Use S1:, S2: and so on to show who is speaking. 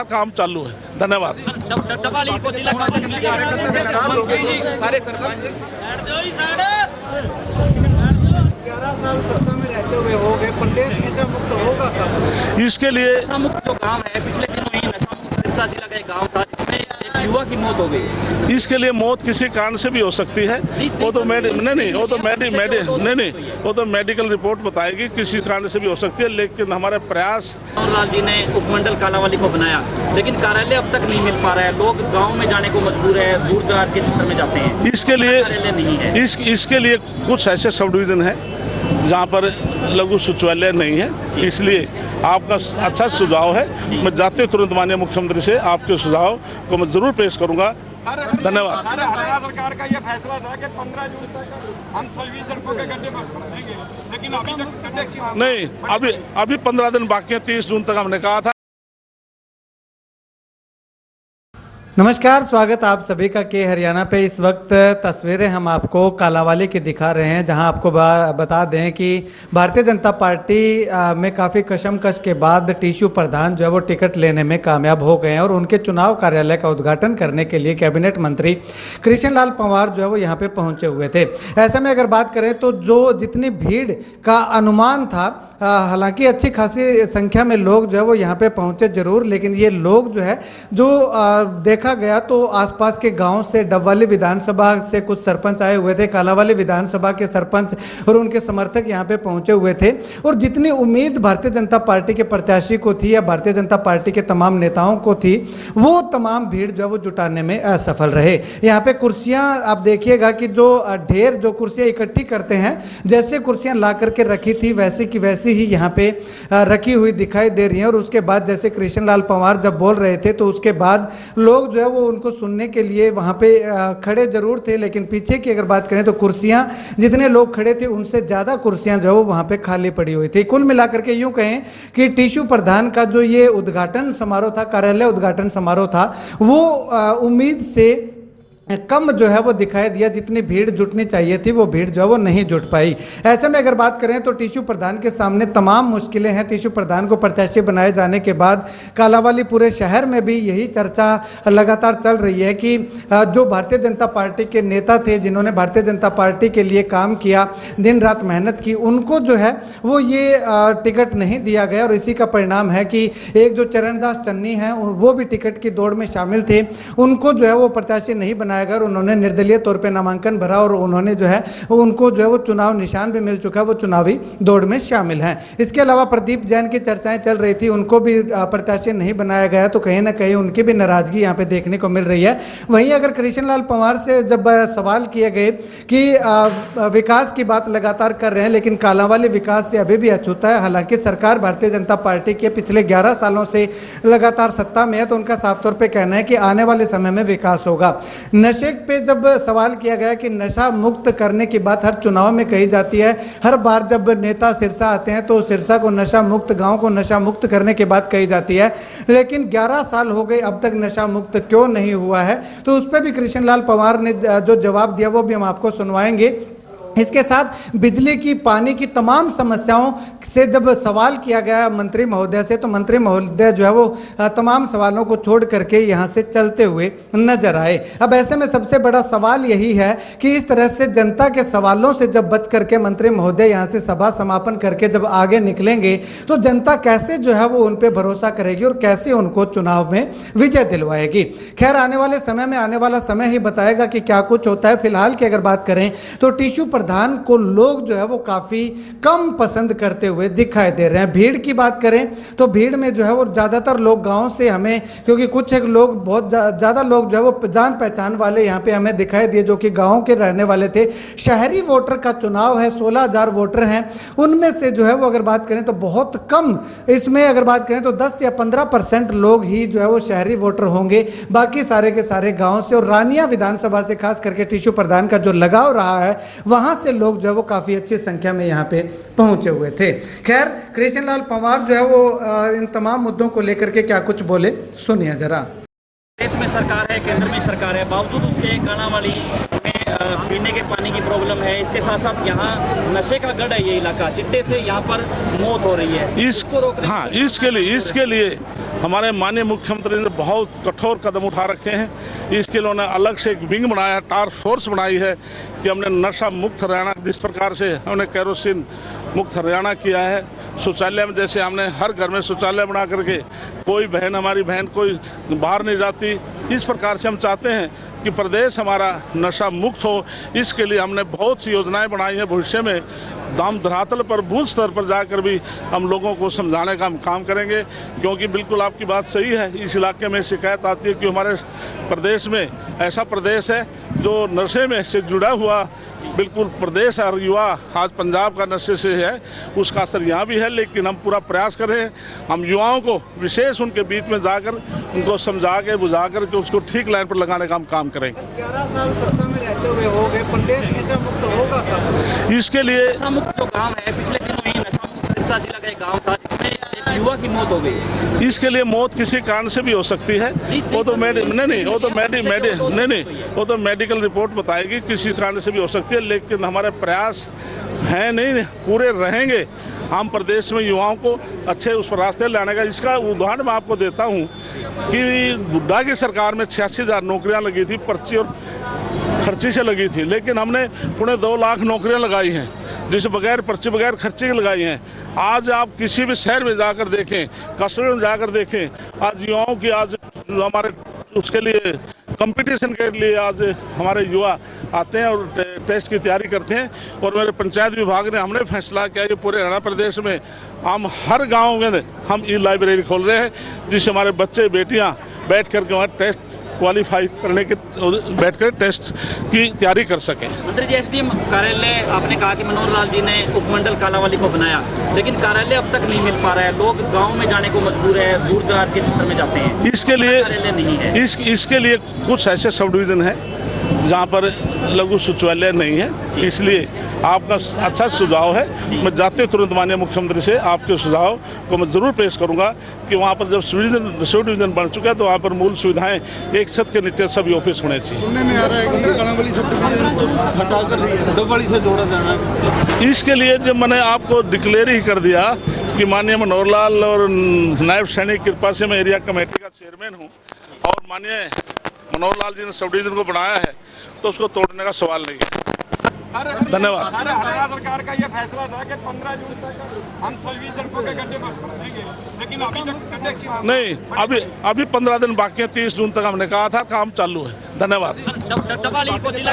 S1: काम चालू है। धन्यवाद।
S2: सारे सरपंच
S3: 11 साल सत्ता में रहते हुए हो गए, प्रदेश नशा मुक्त होगा कब?
S1: इसके लिए
S2: नशा मुक्त जो गांव है, पिछले दिनों ही नशा मुक्त सिरसा जिला का एक गांव था जिसमें एक युवा की मौत हो गई।
S1: इसके लिए मौत किसी कारण से भी हो सकती है। वो तो वो तो मेडिकल रिपोर्ट बताएगी किसी कारण से भी हो सकती है। लेकिन हमारे प्रयास
S2: लाल जी ने उपमंडल कालावाली को बनाया, लेकिन कार्यालय अब तक नहीं मिल पा रहा है। लोग गांव में जाने को मजबूर है, दूर दराज के क्षेत्र में जाते हैं।
S1: इसके लिए
S2: कार्यालय नहीं है।
S1: इसके लिए कुछ ऐसे सब डिवीजन है जहाँ पर लघु शौचालय नहीं है। इसलिए आपका अच्छा सुझाव है। मैं जाते तुरंत माननीय मुख्यमंत्री से आपके सुझाव को मैं जरूर पेश करूँगा। धन्यवाद।
S4: हरियाणा सरकार का यह फैसला था कि 15 जून तक हम सभी सड़कों के गड्ढे भर देंगे, लेकिन अभी तक गड्ढे की
S1: नहीं, अभी 15 दिन बाकी है। 30 जून तक हमने कहा था।
S3: नमस्कार, स्वागत आप सभी का के हरियाणा पे। इस वक्त तस्वीरें हम आपको कालावाली की दिखा रहे हैं, जहां आपको बता दें कि भारतीय जनता पार्टी में काफ़ी कशमकश के बाद टीशू प्रधान जो है वो टिकट लेने में कामयाब हो गए हैं और उनके चुनाव कार्यालय का उद्घाटन करने के लिए कैबिनेट मंत्री कृष्ण लाल पंवार जो है वो यहाँ पे पहुँचे हुए थे। ऐसे में अगर बात करें तो जो जितनी भीड़ का अनुमान था, हालांकि अच्छी खासी संख्या में लोग जो है वो यहाँ पे पहुँचे जरूर, लेकिन ये लोग जो है जो देखा गया तो आसपास के गांव से डबवाली विधानसभा से कुछ सरपंच आए हुए थे, कालावाली विधानसभा के सरपंच और उनके समर्थक यहां पे पहुंचे हुए थे। और जितनी उम्मीद भारतीय जनता पार्टी के प्रत्याशी को थी या भारतीय जनता पार्टी के तमाम नेताओं को थी, वो तमाम भीड़ जो है वो जुटाने में असफल रहे। यहाँ पे कुर्सियां आप देखिएगा कि जो ढेर जो कुर्सियां इकट्ठी करते हैं, जैसे कुर्सियां ला करके रखी थी वैसी की वैसी ही यहाँ पे रखी हुई दिखाई दे रही है। और उसके बाद जैसे कृष्ण लाल पंवार जब बोल रहे थे तो उसके बाद लोग जो है वो उनको सुनने के लिए वहाँ पे खड़े जरूर थे, लेकिन पीछे की अगर बात करें तो कुर्सियाँ जितने लोग खड़े थे उनसे ज़्यादा कुर्सियाँ जो है वो वहाँ पे खाली पड़ी हुई थी। कुल मिलाकर के यूँ कहें कि टीशू प्रधान का जो ये उद्घाटन समारोह था, कार्यालय उद्घाटन समारोह था, वो उम्मीद से कम जो है वो दिखाई दिया। जितनी भीड़ जुटनी चाहिए थी वो भीड़ जो है वो नहीं जुट पाई। ऐसे में अगर बात करें तो टीशू प्रधान के सामने तमाम मुश्किलें हैं। टीशू प्रधान को प्रत्याशी बनाए जाने के बाद कालावाली पूरे शहर में भी यही चर्चा लगातार चल रही है कि जो भारतीय जनता पार्टी के नेता थे, जिन्होंने भारतीय जनता पार्टी के लिए काम किया, दिन रात मेहनत की, उनको जो है वो ये टिकट नहीं दिया गया। और इसी का परिणाम है कि एक जो चरणदास चन्नी हैं वो भी टिकट की दौड़ में शामिल थे, उनको जो है वो प्रत्याशी नहीं बनाया। अगर उन्होंने निर्दलीय तौर पे नामांकन भरा और उन्होंने जो है उनको जो है वो चुनाव निशान भी मिल चुका है, वो चुनावी दौड़ में शामिल हैं। इसके अलावा प्रदीप जैन की चर्चाएं चल रही थी, उनको भी प्रत्याशी नहीं बनाया गया, तो कहीं ना कहीं उनकी भी नाराजगी यहाँ पे देखने को मिल रही है। वहीं अगर कृष्ण लाल पंवार से जब सवाल किए गए कि विकास की बात लगातार कर रहे हैं, लेकिन कालावाली विकास से अभी भी अछूता है। हालांकि सरकार भारतीय जनता पार्टी के पिछले 11 सालों से लगातार सत्ता में है, तो उनका साफ तौर पर कहना है कि आने वाले समय में विकास होगा। नशे पे जब सवाल किया गया कि नशा मुक्त करने की बात हर चुनाव में कही जाती है, हर बार जब नेता सिरसा आते हैं तो सिरसा को नशा मुक्त, गांव को नशा मुक्त करने की बात कही जाती है, लेकिन 11 साल हो गए अब तक नशा मुक्त क्यों नहीं हुआ है, तो उस पर भी कृष्ण लाल पंवार ने जो जवाब दिया वो भी हम आपको सुनवाएंगे। इसके साथ बिजली की, पानी की तमाम समस्याओं से जब सवाल किया गया मंत्री महोदय से, तो मंत्री महोदय जो है वो तमाम सवालों को छोड़ करके यहाँ से चलते हुए नजर आए। अब ऐसे में सबसे बड़ा सवाल यही है कि इस तरह से जनता के सवालों से जब बच करके मंत्री महोदय यहाँ से सभा समापन करके जब आगे निकलेंगे तो जनता कैसे जो है वो उन पर भरोसा करेगी और कैसे उनको चुनाव में विजय दिलवाएगी। खैर, आने वाले समय में आने वाला समय ही बताएगा कि क्या कुछ होता है। फिलहाल की अगर बात करें तो टीशू प्रधान को लोग जो है वो काफ़ी कम पसंद करते हुए दिखाई दे रहे हैं। भीड़ की बात करें तो भीड़ में जो है वो ज़्यादातर लोग गांव से हमें, क्योंकि कुछ एक लोग, बहुत ज़्यादा लोग जो है वो जान पहचान वाले यहाँ पे हमें दिखाई दिए जो कि गाँव के रहने वाले थे। शहरी वोटर का चुनाव है, 16,000 वोटर हैं, उनमें से जो है वो अगर बात करें तो बहुत कम, इसमें अगर बात करें तो 10 या 15% लोग ही जो है वो शहरी वोटर होंगे, बाकी सारे के सारे गाँव से। और रानिया विधानसभा से खास करके टीशू प्रधान का जो लगाव रहा है, वहाँ से लोग जो है वो काफ़ी अच्छी संख्या में यहाँ पे पहुँचे हुए थे। खैर, कृष्ण लाल पंवार जो है वो इन तमाम मुद्दों को लेकर के क्या कुछ बोले, सुनिए जरा।
S2: देश में सरकार है, केंद्र में सरकार है, बावजूद उसके कालावाली में पीने के पानी की प्रॉब्लम है। इसके साथ साथ यहाँ नशे का गढ़ है ये इलाका, चिट्टे से यहाँ पर मौत हो रही है।
S1: इसको रोकने, हाँ, इसके लिए हमारे माननीय मुख्यमंत्री ने बहुत कठोर कदम उठा रखे हैं। इसके लिए उन्होंने अलग से एक विंग बनाया है, टास्क फोर्स बनाई है कि हमने नशा मुक्त हरियाणा, जिस प्रकार से हमने केरोसिन मुक्त हरियाणा किया है। शौचालय में जैसे हमने हर घर में शौचालय बना करके कोई बहन, हमारी बहन कोई बाहर नहीं जाती, इस प्रकार से हम चाहते हैं कि प्रदेश हमारा नशा मुक्त हो। इसके लिए हमने बहुत सी योजनाएं बनाई हैं। भविष्य में दाम धरातल पर, बूथ स्तर पर जाकर भी हम लोगों को समझाने का हम काम करेंगे, क्योंकि बिल्कुल आपकी बात सही है। इस इलाके में शिकायत आती है कि हमारे प्रदेश में ऐसा प्रदेश है जो नशे में से जुड़ा हुआ बिल्कुल प्रदेश है, और युवा आज पंजाब का नशे से है, उसका असर यहाँ भी है। लेकिन हम पूरा प्रयास कर रहे हैं, हम युवाओं को विशेष उनके बीच में जाकर उनको समझा के बुझा कर के उसको ठीक लाइन पर लगाने का हम काम करेंगे।
S3: 11 साल सत्ता में रहते हुए हो गए, प्रदेश नशा मुक्त होगा?
S1: इसके लिए
S2: नशा मुक्त जो गांव है, पिछले दिनों ही नशा मुक्त सिरसा जिला का एक गांव था जिसमें एक युवा की मौत हो गई।
S1: इसके लिए मौत किसी कारण से भी हो सकती है, वो तो वो तो मेडिकल रिपोर्ट बताएगी, किसी कारण से भी हो सकती है। लेकिन हमारे प्रयास हैं, नहीं पूरे रहेंगे हम प्रदेश में युवाओं को अच्छे उस रास्ते लाने का। इसका उदाहरण मैं आपको देता हूँ कि बुड्ढा की सरकार में 86,000 नौकरियाँ लगी थी, पर्ची और खर्ची से लगी थी, लेकिन हमने 2.5 लाख नौकरियाँ लगाई हैं, जिसे बगैर पर्ची बगैर खर्चे की लगाई हैं। आज आप किसी भी शहर में जाकर देखें, कस्बे में जाकर देखें, आज युवाओं की आज हमारे उसके लिए कंपटीशन के लिए आज हमारे युवा आते हैं और टेस्ट की तैयारी करते हैं। और मेरे पंचायत विभाग ने हमने फैसला किया कि पूरे हरियाणा प्रदेश में हम हर गांव में हम ई लाइब्रेरी खोल रहे हैं, जिससे हमारे बच्चे बेटियां बैठ करके वहाँ टेस्ट क्वालिफाई करने के बैठकर टेस्ट की तैयारी कर सकें।
S2: मंत्री जी, एसडीएम कार्यालय आपने कहा कि मनोहर लाल जी ने उपमंडल कालावाली को बनाया, लेकिन कार्यालय अब तक नहीं मिल पा रहा है। लोग गांव में जाने को मजबूर है, दूर दराज के क्षेत्र में जाते हैं।
S1: इसके लिए
S2: कार्यालय नहीं है।
S1: इसके लिए कुछ ऐसे सब डिवीज़न हैं जहाँ पर लघु शौचालय नहीं है, इसलिए आपका अच्छा सुझाव है। मैं जाते तुरंत माननीय मुख्यमंत्री से आपके सुझाव को मैं ज़रूर पेश करूँगा कि वहाँ पर जब सब डिवीज़न बन चुका है तो वहाँ पर मूल सुविधाएं एक छत के नीचे सभी ऑफिस होने चाहिए।
S5: सुनने में आ रहा है कि कालावाली सब डिवीजन को हटाकर डबवाली से जोड़ा जाना है।
S1: इसके लिए जब मैंने आपको डिक्लेयर ही कर दिया कि माननीय मनोहर लाल और नायब सैनिक कृपा से मैं एरिया कमेटी का चेयरमैन हूँ, और माननीय मनोहर लाल जी ने सब डिवीजन को बनाया है, तो उसको तोड़ने का सवाल नहीं है। धन्यवाद।
S4: हरियाणा सरकार का ये फैसला था कि 15 जून तक हम सभी सड़कों के गड्ढे भर देंगे, लेकिन अभी तक गड्ढे की
S1: नहीं, अभी 15 दिन बाकी है। 30 जून तक हमने कहा था, काम चालू है। धन्यवाद।
S2: डबवाली को जिला